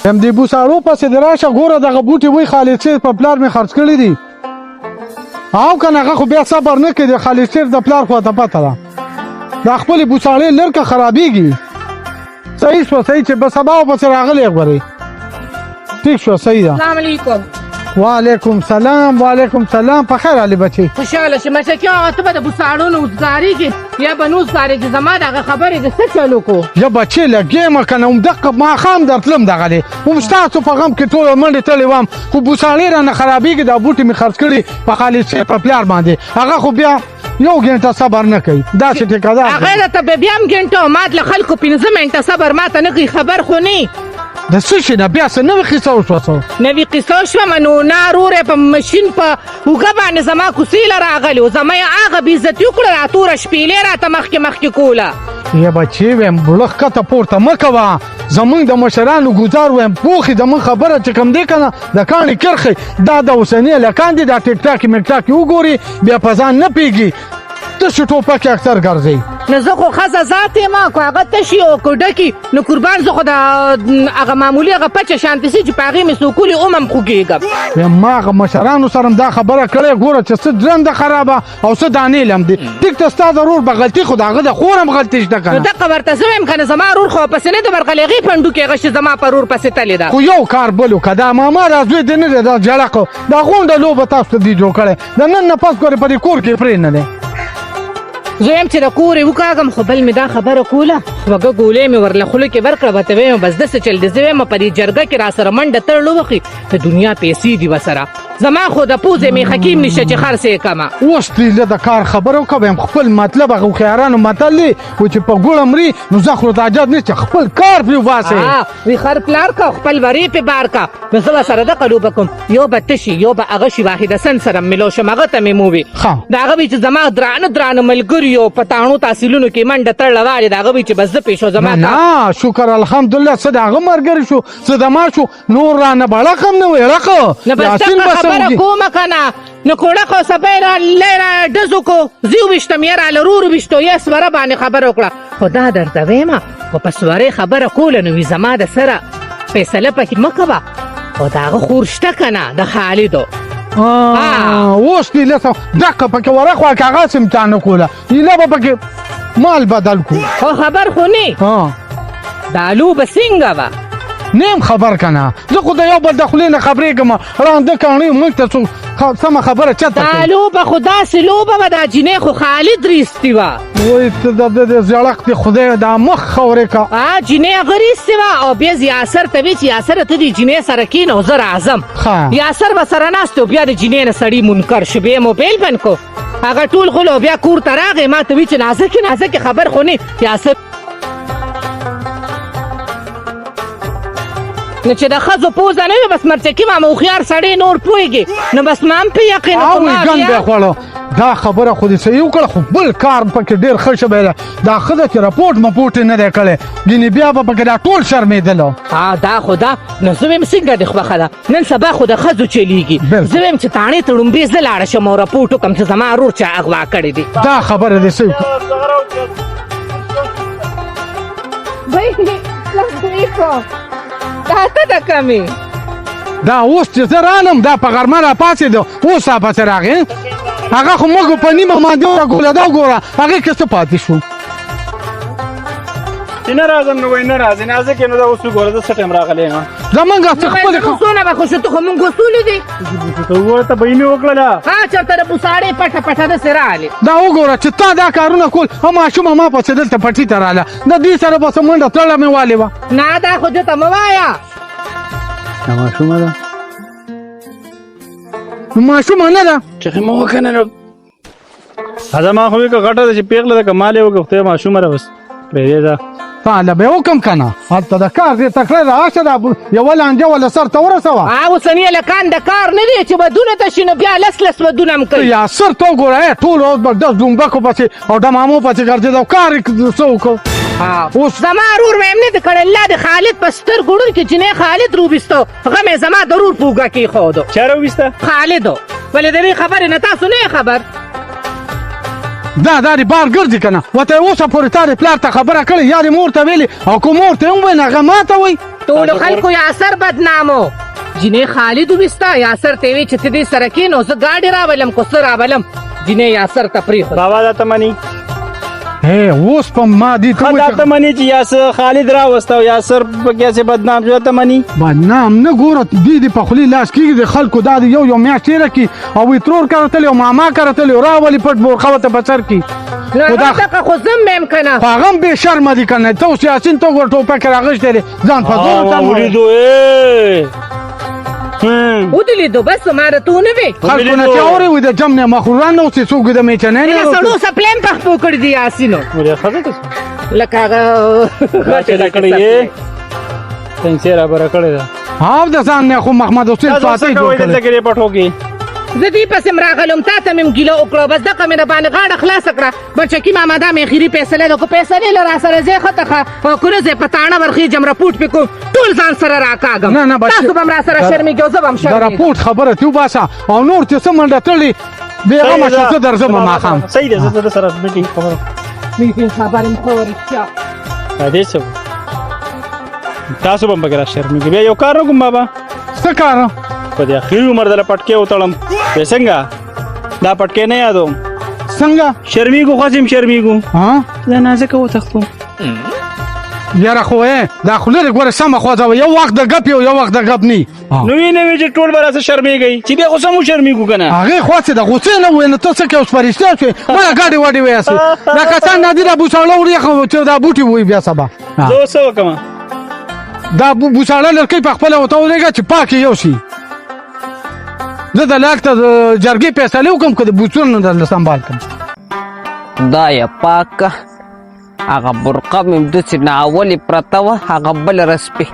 هم دې بوساړو پسې د راشه ګوره دغه بوټي وای خالد صاحب په پلار مې خرڅ کړي دي او کنه هغه خو بیا صبر نه کوي د خالد صاحب د پلار خو ته پته ده دا خپلې بوساړې لرکه خرابېږي صحیح شو صحیح چې به سبا پسې راغلی غورې ٹھیک شو صحیح ده السلام علیکم وعلیکم سلام وعلیکم سلام په خیر علي بچي خوشاله شم چې کیا ته به د بوساړو نه وزګاریږي یا به نو وزګاریږي زما دغه خبرې د څه چلو کو یا بچي لګېمه که نه همدقه ماښام درتلم دغه دی هم ستاسو په غم کې ټوله منډې تللې وم خو بوساړې رانه خرابېږي دا بوټي مې خرڅ کړي په خالد صاحب په پلار باندې هغه خو بیا یو ګنټه صبر نه کوي داسې ټیکهدار هغه درته بیا هم ګنټه مات له خلکو 15 منټه صبر ماته نه کوي خبر خو نه د څه شي نه بیا څه نوې قصه وشوه نوې قصه شوه نو نارورې په مشین په اوږه باندې زما کوڅې له راغلي و زما یې هغه بېعزتي وکړه راتوره شپېلې راته مخکې کوله یا بچې ویم بوړه ښکته پورته مه کوه زمونږ د مشرانو ګزار ویم پوخې زمونږ خبره چې کوم دی که نه د کاڼې کرښې دا د اوسني هلکان دي دا ټیک ټاکې میک ټاکې وګوري بیا په ځان نه پوهېږي تشې ټوپکې اکثر ګرځئ نو زه خو ښځه ذات یم که هغه تشي او که ډکي نو قربان زه خو د هغه معمولي هغه پچه شانتې سي چې په هغې مې سوکولي هم خوږېږم ما هغه مشرانو سره دا خبره کړې ګوره چې څه درنده خرابه او څه دانې لم دي ټیک ته ستا ضرور به غلطي خو د هغه د خور هم غلطي شته که نو دقه ورته زه وایم که نه زما رور خو پسې نه د ورغلېغې پنډو کې هغه چې زما په رور پسې تلې ده خو یو کار بل وکړه دا ماما دا زوی دې نه دی دا جړقو دا غونډه لوبه تاسو ته دي جوړ کړی د نن نه پس ګورې په دې کور کې پرې نه دی زه یم چې د کور یې وکاږم خو بل مې دا خبره کوله خوږه ګولۍ مې ورله خوله کې ورکړه به ته ویم بس داسې چل دی زه ویم په دې جرګه کې را سره منډه تړلو وخي د دنیا پیسې دي ورسره زما خو د پوزې مې حکیم نشته چې خرڅ یې کړمه اوس دې د کار خبره وکړم خپل مطلب هغه هوښیارانو متل دی و چې په ګوړه مري نو زخرو ته حاجت نشته خپل کار پرې وباسئ وي خر پلار کا خپل ورې پې بار کا نو زه به سره دغه لوبه کوم یو به تشي یو به هغه شي واحده سن سره ملو شم هغه ته مې مووي د هغه وي چې زما درانه درانه ملګریو په تاڼو تحصیلونو کې منډه تړله والې د هغه وي چې بس زه پې شو زما نه شکر الحمدلله څه د هغه ملګري شو څه د ما شو نور رانه بړق هم نه وی ړقه نه بس دغه خبره کومه که نه نو کوړه خو سبی را ډزو کو زه وویشتم یاره له رور وویشتو یا سوره باندې خبره وکړه خو دا درته ویمه خو په سورې خبره کوله نو وي زما د سره فیصله پکې مه کوه خو د هغه خور شته که نه د خالدو اوس دې لسه دقه پکې ورخوا که هغه امتحان نه کوله ایله به پکې مال بدل کړو خو خبر خو نه دا لوبه څنګه وه نیم خبر کنه زه خو د یو بل د خولې نه خبرېږم رانده کاڼي موږ ته څو سمه خبره چته دا لوبه خو داسې لوبه وه دا جینۍ خو خالد ریستې وه وایي ته د زړق دې خدای دا مخ خورې که جینۍ هغه ریستې وه او بیا یاسر ته وی چې یاسره ته دې جینۍ سره کښېنه او زه راځم یاسر به سره ناست و بیا د جینۍ نه سړي منکر شو بیا یې موبایل بند کو هغه ټول غلو بیا کور ته راغی ما ته وی چې نازکې خبر خو نه یاسر نو چې د ښځو پوزه نه وي بس مرچکي ماما هوښیار سړی نور پوهېږي نو بس ما هم پې یقین ګن بیا خوړو دا خبره خو دې صحیح وکړه خو بل کار پکې ډېر ښه شوی دی دا ښځه چې رپورټ مپورټ یې نه دی کړی ګینې بیا به پکې دا ټول شرمېدلو دا خو دا نو زه ویم څنګه دې خوښه ده نن سبا خو د ښځو چلیږي زه ویم چې تاڼې ته ړومبې زه لاړه شم او رپورټ وکړم چې زما ورور چا اغوا کړی دی دا خبره دې صحیح دا ته د کمې دا اوس چې زه رانم دا په غرمه راپاڅېد اوس راپسې راغې هغه خو موږ په نیمه باندې ګوله دا وګوره هغې کې څه پاتې شو چې نه راځم نو وایي نه راځې نازکې نو دا اوس وګوره زه څه ټایم راغلی یم زمونږ څه خپلې څونه به خو شو ته خو مونږ اصولې دي ته وګوره ته بهي مې وکړله چېرته د بوساړې پټه پټه داسې راغلې دا وګوره چې تا دا کارونه کول او ماشومه ما پسې دلته پټي ته راله د دې سره به څه منډه تړله مې والې وه نه دا خو دې ته مه وایه دا ماشومه ده ماشومه نه ده چې مه وکنه نو زما خو وي که غټه ده چې پیغله ده که مال یې وکړه خدای ماشومه ده بس پرېږدې ده تعاله به وکم کنه هلته د کار دې تکړه راشه دا یوه لانجه ولا سر ته ورسوه اوسني هلکان د کار نه دی چې ودونه ته شي نو بیا لس ودونه هم کوي یاسر ته وګوره ټول ورځ به دس ډومبکو پسې او ډمامو پسې ګرځېده او کار یې څه وکړو اوس زما رور مې هم نه دی کړی الله د خالد په سترګو ړوند کې جنۍ خالد روبیستو هغه مې زما د رور په اوږه کېښودو چا راوویسته خالدو ولې د دې خبرې نه تاسو نه یې خبر دا دې بار ګرځي که نه ورته اوسه پورې تا دې پلار ته خبره کړې یا دې مور ته ویلې او که مور ته یې هم وویل هغه ما ته وایي ټول خلکو یاسر بدنامو جنې خالد وستا یاسر ته وی چې دې سره کې نو زه گاډي راولم کو سره راولم جنې یاسر تفریح بابا دا تمنی هي اوس په ما دي ته دا تمنی چې یاسر خالد را وستاو یاسر په کیسه بدنام شو تمنی بدنام نه ګوره دي په خلی لاس کېږي د خلکو دا یو میاشت تېره کی او ترور کرتل او ماما کرتل راولي پټ بورخه ته بچر کی خدا خو زم مم کنه هغه به شرم دي کنه ته اوس یاسین ته ور ټوپک راغشتلې ځان په زور ته ولیدو ودلیدو بس مارتونه وی خلکو نه چاوري وي د جمع مخوران نو څه څوک د میچنې نه سړو سپلیم په خپل کړی دی یاسینو ولې خزه ته لکه هغه راټه کړی څنګه را بر کړی دا هاو د ځان نه خو محمد حسین فاتح جوړ کړی دلته کې پټو کې زه دې پسې مراغلم تا ته مم ګیله وکړه بس دغه مې د باندې غاړه خلاص کړه بچکی ماما دا مې خیری فیصله د کو فیصله لرا سره زه خطه او کړه زه پټانه ورخي جم راپورټ پکو ټول ځان سره راکاګم نه بچ تاسو به مرا سره شرمېږئ زه به هم دا شرمېږم راپورټ خبره ته وباسه او نور ته سمنډه تړلې بیغه ما څه درځم ما خام صحیح ده زه سره میټینګ خبره میټینګ خبرې مخ ورچا دې څه تاسو به بګرا شرمېږئ بیا یو کار وکم بابا څه کار په دې اخیری عمر دل پټکې وتړم څنګه دا پټکې نه یادو څنګه شرمېږو خاصم شرمېږو ها دا نازک وتختو یاره خو دا خو لري ګوره سمه خوځوه یو وخت د ګپ یو وخت د ګپ نی نو وینې چې ټول به راڅه شرمېږئ چې بیا خو سمو شرمېږو که نه هغې خو څه د غوسې نه وې نو ته څه کې اوس فرشته شوې مله ګاډې واډې ویاسې دا کسان نه دي دا بوساړه وړي خو چې دا بوټي وي بیا سبا زه اوس څه وکړم دا بوساړه لرګۍ په خپله ورته ولېږه چې پاکې یو شي زه د لاک ته د جرګې فیصلې وکړم که د بوسونو درله سنبال کړم خدایه پاکه هغه برقه مې داسې ناولې پرته وه هغه بله رسپې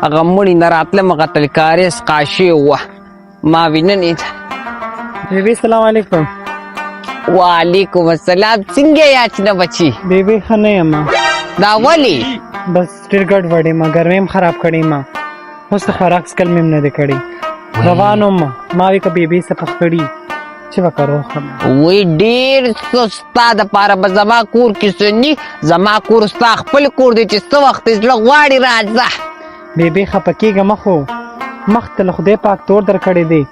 هغه مړي نه راتلم هغه تلکاریس قاشې وه ما ویننې ده بیبي سلام علیکم وعلیکم السلام څنګه یې اچنه بچي بیبي ښه نه یم دا ولې بس ډېر ګډ وډ یم ګرمۍ هم خراب کړې ما اوس د خوراک څکل مې هم نه دی کړی روان وم ما وی که بیبي څه پخ کړي چې به کار وخورم وی ډېر څه ستا دپاره به زما کور کې څه ني زما کور ستا خپل کور دی چې څه وخت یې زړه غواړي راځه بیبي خفه کېږه مه خو مخ ته له خدای پاک تور در کړی دی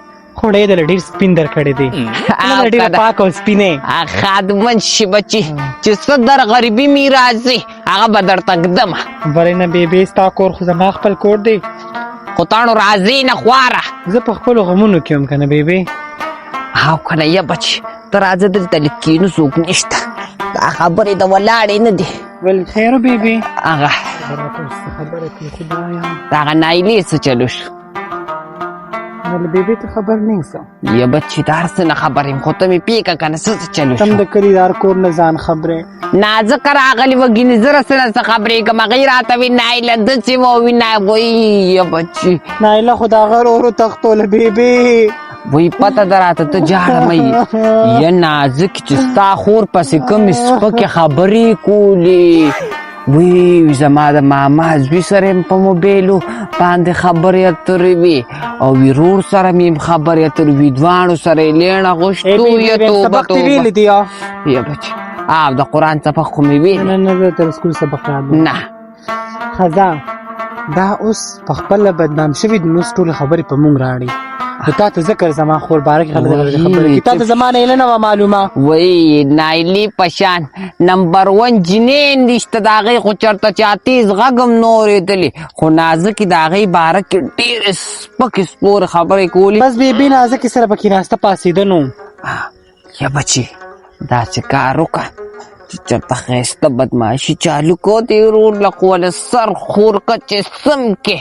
خو ډی دله ډېر سپین در کړی دی ډېره پاک او سپینې خادمن شي بچي چې څه در غریبي مې راځي هغه به درته ږدمه ولې نه بیبي ستا کور خو زما خپل کور دی خو تاڼو راځې نه خواره زه په خپلو غمونو کې یم که نه بیبي او کنه یا بچ ته راځه دلته لږ کښېنو څوک نشته دا خبرې د ولاړې نه دي ولې خیر بیبي هغه خبره کوي خدایا د هغه نایلې څه چلو شو ولې بیبي ته خبر نه څه یا بچې د هر څه نه خبر یم خو ته مې پېکه که نه څه چلو تم شو د کلیدار کور نه ځان خبرې نازکه راغلې وه ګینې زه رسنه څه خبرېږم هغې راته وي نایله داسې وه وي نه وایي یا بچې نایله خو د هغه ورو تختوله بیبي وی پته ده راته ته جاړه مې یا نازک چې ستا خور پسې کومې سپکې خبرې کولې وی زما د ماما زوی سره یم په موبایلو باندې خبرې اترې وي او ورور سره مې هم خبرې اترې وي دواړو سره یې لیڼه غوښتو یا توبه سبق دې توبه ویلی دی یا بچ او د قرآن سبق خو مې ویلی نه نه زه تر سکول سبق یاد نه خزا دا اوس په خپله بدنام شوي د نوس ټولې خبرې په مونږ راړي خو تا ته ذکر زما خور باره کې خبرې کوي تا ته زما نه نه وه معلومه وی نایلی پشان نمبر 1 جنې نشته د هغې خو چېرته چاتیز غږ هم نه اورېدلې خو نازکې د هغې باره کې ډېرې سپکې سپورې خبرې کولې بس بیبي نازکې سره به کېناسته پاسېده نو یا بچې داسې کار وکړه چې چېرته ښایسته بدماشي چالو کو دې ورور له خوله سر خور که چې سم کې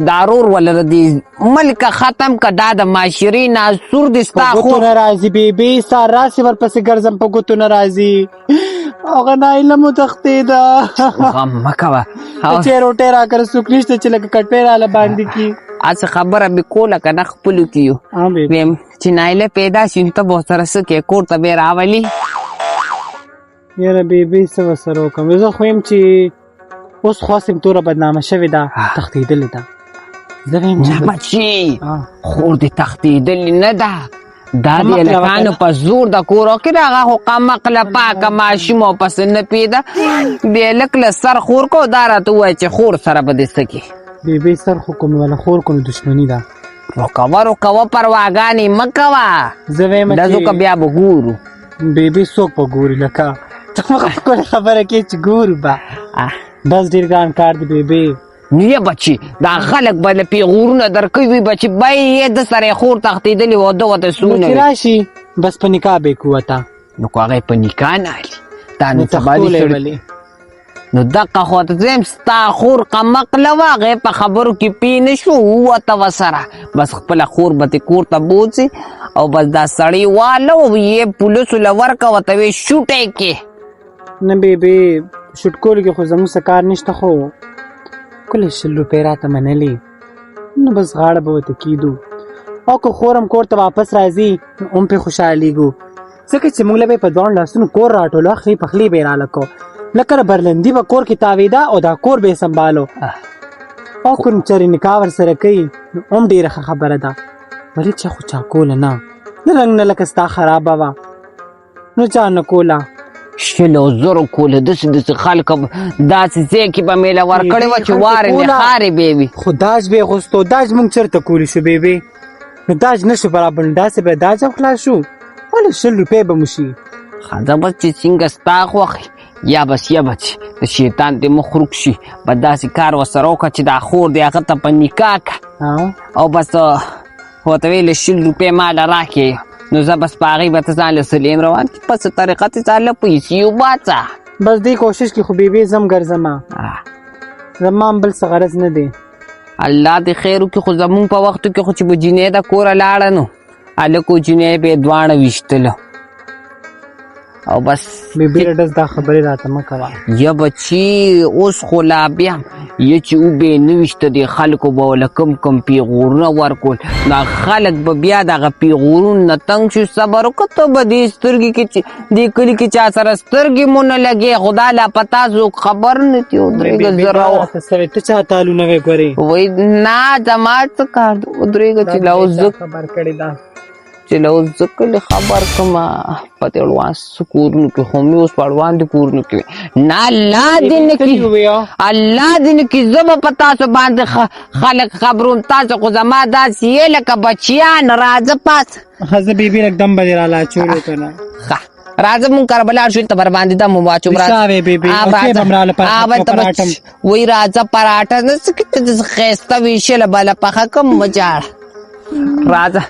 دا رور ولره دې ملکه ختم که دا د معاشرې ناسور دې ستا په ګوتو خور نه راځي بیبي ستا راسې ورپسې ګرځم په ګوتو نه راځي هغه نایله مو تښتېده غم مه کوه چې روټۍ راکړه څوک نشته چې لکه کټپۍ راله باندې کي هسې خبره مې کوله که نه خپلو کې یو ویم چې نایله پیدا شي نو ته به ورسره څه کوې کور ته بیا راولي یاره بیبي څه ورسره وکړم زه خو یم چې اوس خو هسې توره بدنامه شوې ده تښتېدلې ده زه ویم نه بچي خور دې تښتېدلې نه ده دا د هلکانو په زور د کور کې د هغه خو قمقله پاکه ماشوم او پسې نه پیدا د هلک له سر خور کو دا راته ووایه چې خور سره به دې څه کې بیبي سر خو کوم ولا خور کو دښمنی ده روکوه پرواګانې مه کوه زه وایم ډزو که بیا به ګورو بیبي څوک په ګوري لکه ته مخ کوله خبره کې چې ګورو به بس ډېر ګران کار دی بیبي نو یې بچي دا خلک به له پیغورونه درکوي بچي بی یې د سره یې خور تښتېدلې واده ورته نو چې سونه راشي بس په نکاح به یې کوو ته نو که هغه یې په نکاح نه علي دا نو سبا تختولی دې ولې نو دقه خو ته زم ستا خور قمقله وه هغې په خبرو کې پی نه شو ووته ورسره بس خپله خور به تې کور ته بوځي او بس دا سړی واله او یې پولیسو له ورکه ورته ویې شوټی کې نه بیبي شوټ کولو کې خو زموږ څه کار نشته خو کله 100 روپۍ راته منلې نو بس غاړه به ورته کیدو او که خور هم کور ته واپس راځي نو هم پرې خوشحالېږو ځکه چې موږ له به یې په دواړو لاسونو کور راټولو اخلي پخلي به یې راله کو لکه برلندي به کور کې تاوېده او دا کور به یې سنبالو او که چېرې نکاح ورسره کوي نو هم ډېره ښه خبره ده ولې چا خو چا کوله نه نه رنګ نه لکه ستا خرابه وه نو چا نه کوله 100,000 کوله داسې خلک داسې ځای کې به مې له ورکړې وه چې وارې مې خارې به وي خو داج به یې غوښتو داج موږ چېرته کولی شو بیبي نو داج نه شو برابر نو داسې به داج هم خلاص شو ولې 100 روپۍ به مو شي ښځه بس چې څنګه ستا خوښ یا بس یا بچ د شیطان دې مخ روک شي به داسې کار ورسره وکړه چې دا خور دې هغه ته په نکاح کړه او بس ورته ویې له 100 روپۍ ماله راکړې نو زه بس په هغې به ته ځان له سلیم روان کړي په څه طریقه ته ځان له پیسې وباسه بس دې کوشش کې خو بیبي زم ګرځمه زما هم بل څه غرض نه دی الله دې خیر وکړي خو زمونږ په وختو کې خو چې به جنۍ د کوره لاړه نو هلک و جنۍ به یې دواړه ویشتله او بس بیبي رډس دا خبرې راته مه کوه یا بچي اوس خو لا بیا یا چې وبې نه ویشته دې خلکو به وله کم پیغورونه ورکول دا خلک به بیا دغه پیغورونو نه تنګ شو صبر وکړه ته به دې سترګې کې چې دې کلي کې چا سره سترګې مو نه لګې خدا لا په تاسو خبر نه تي ودرېږه زه ته چا تالو نه وې ګورې وایي نه زما څه کار دی ودرېږه چې لا اوس زه خبر کړې ده چې له اوس زه کلي خبر کړمه په دې اړوان څه کورونو کې خو مې اوس په اړوان دې کورونو کې وي نه الله دې نه کړي الله دې نه کړي زه به په تاسو باندې خلک خبروم تاسو خو زما داسې یې لکه بچیان راځه پاس زه بیبي لږ دم به دې راله اچولو که نه راځه مونږ کره به لاړ شو ته بر باندې دم واچوم وایي راځه پراټه نه څه کې ښایسته ویشله بله پخه کړم مه جاړه راځه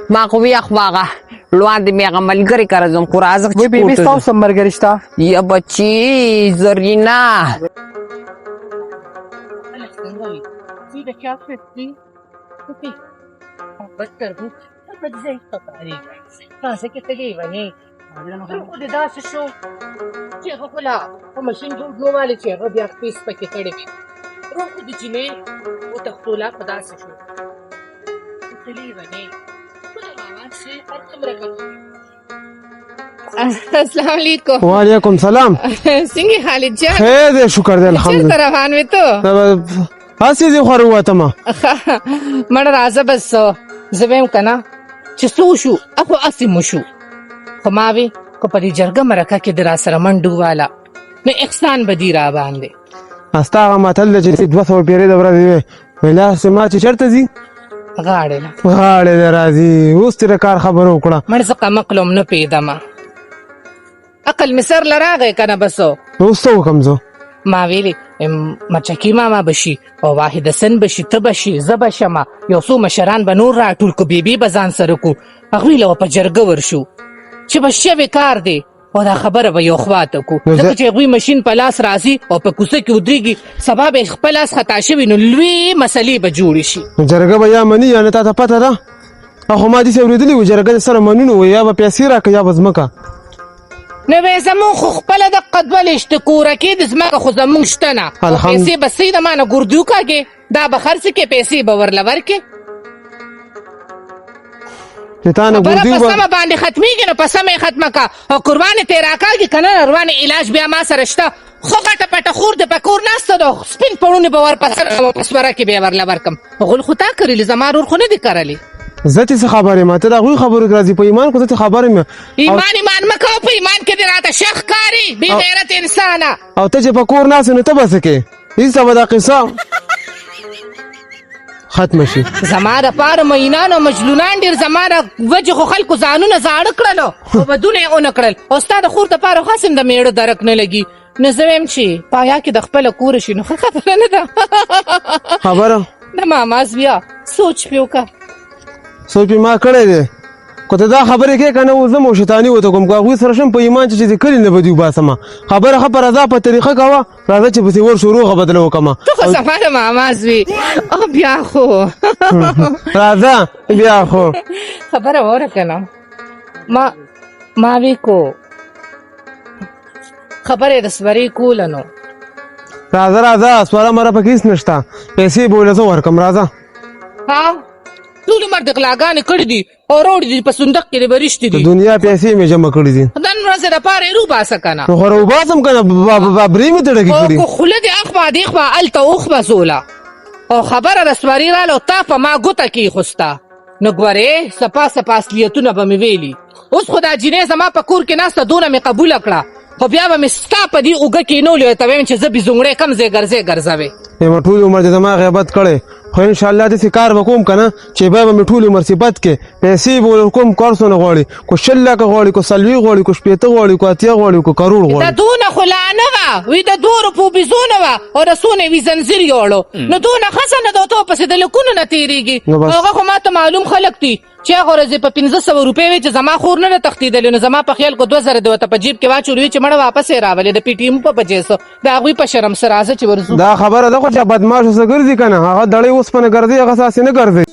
ما خو وی اخواغه لوان دې مې هغه ملګري کره ځم خو راځه چې بیبي ستاسو هم ملګري شته یا بچي زرینا السلام علیکم وعلیکم سلام څنګه خالد جان خیر دی شکر دی الحمدلله چېرته روان وې ته هسې دې خوا راووتمه مړه راځه بس زه ویم که نه چې څه وشو خو هسې مو شو خو ما وې که په دې جرګه مرکه کې د راسره منډو واله نو احسان به دي را باندې ستا هغه متل دی چې 200 پیرې د ورځې وې ویل هسې ما چې چېرته ځي غاړې نه غاړې دې راځي اوس ترې کار خبره وکړه مړ زه قمقلم نه پوهېدمه عقل مې سر له راغی که نه بسو نو اوس څه وکړم زه ما ویلې مچکي ماما بشي او واحد حسن بشي ته بشي زه بشمه یو څو مشران به نور راټول کو بیبي به ځان سره کو هغوی له په جرګه ورشو چې به شوی کار دی او دا خبره به یو خواته کو ځکه چې هغوی مشین په لاس راځي او په کوڅه کې ودرېږي سبا به خپل لاس خطا شوي نو لوی مسلې به جوړې شي جرګه به یا مني یا نه تا ته پته ده خو ما داسې اورېدلي وو جرګه سره منونو یا به پیسې راکړه یا به ځمکه نو وی زمونږ خو خپله دقه دوه لېشته کوره کې د ځمکه خو زمونږ شته نه او پیسې به څه د ما نه ګردو کاږې دا به خرڅ کې پیسې به ورله ورکې خبره په سمه باندې ختمېږي نو په سمه یې ختمه که او قربان یې ترې راکاږي که نه روان علاج بیا ما سره شته خو غټه پټه خور د په کور ناسته ده سپین پړونې به ورپسره په سوره کې بیا ورله ورکړم هغوی خو تا کرلي زما رور خو نه دي کرلي زه ته څه خبرې ما ته د هغوی خبرو کې راځي په ایمان خو زه ته خبرې مې ایمان مه کوه په ایمان کې دې راته شخ کاري بې غیرت انسانه او ته چې په کور ناست نو ته به څه کې هېڅ به دا قصه ختم شي. زما دپاره مینان او مجنونان ډېر زما د وجې خو خلکو ځانونه زاړه کړلو خو بدونه یې ونه کړل او ستا د خور دپاره خو هسې هم د مېړه درک نه لګي نو زه وایم چې پایا کې د خپله کوره شي نو ښه خبره نه ده خبره د ماماز بیا سوچ پې وکړه سوچ ما کړی دی خو ته دا خبرې کې که نه اوس زه مو شیطاني ورته کوم که هغوی سره شم په ایمان چې د کلي نه به دې وباسمه خبره ښه په رضا په طریقه کوه راځه چې پسې ور شروع بدله وکړمه ته خو زما د ماماز وې او بیا خو راځه بیا خو خبره واوره که نه ما وی کو خبره د سورې کوله نو راځه سواره مره پکې هېڅ نشته پیسې به ولې زه ورکړم راځه ها ټول عمر د غلاګانې کړي دي او روړي دي په صندوق کې د بریشتې د دي دنیا پیسې مې جمع کړي دي نن ورځې دپاره یې روباسه که نه نو خو راوباسم که نه بابرې مې تړکې او کړي که خوله دې اخوا دېخوا هلته اوخبه زوله او خبره د سوري راله او تا په ما ګوته کېښوسته نو ګورې سپا اصلیتونه به مې ویلي اوس خو دا جینۍ زما په کور کې ناسته دونه مې قبوله کړه خو بیا به مې ستا په دې اوږه کېنولې ته وایم چې زه بېزونګړی کم ځای ګرځوې ما ټول عمر دې زما غیبت کړی خو انشاءالله داسې کار به کوم که نه چې بیا به مې ټول عمر صفت کې پیسې به ورکوم کورسونه غواړي کو 100 لکه غواړي کو 40 غواړي کو 50 غواړي کو 80 غواړي کو کروڑ د غواړي دونه خو لا نه وه وی د 2 روپو بېزونه وه او د څو نوي زنځیر یوړو نو دونه ښه نه ده او ته پسې د لکونو نه تېرېږي نو بس. هغه خو ما ته معلوم خلک دي چې هغه ورځې په 1500 روپۍ وې چې زما خور نه ده تښتېدلې نو زما په خیال کو 2000 د ورته په جیب کې واچولې وي چې مړه واپس یې راولې د پي ټي ایم په پیسو د هغوی په شرم سره راځه چې ورځو دا خبره ده خو چې بدماش اوسه ګرځي که نه هغه دړۍ اوسپنه ګرځي هغه ساسې نه ګرځي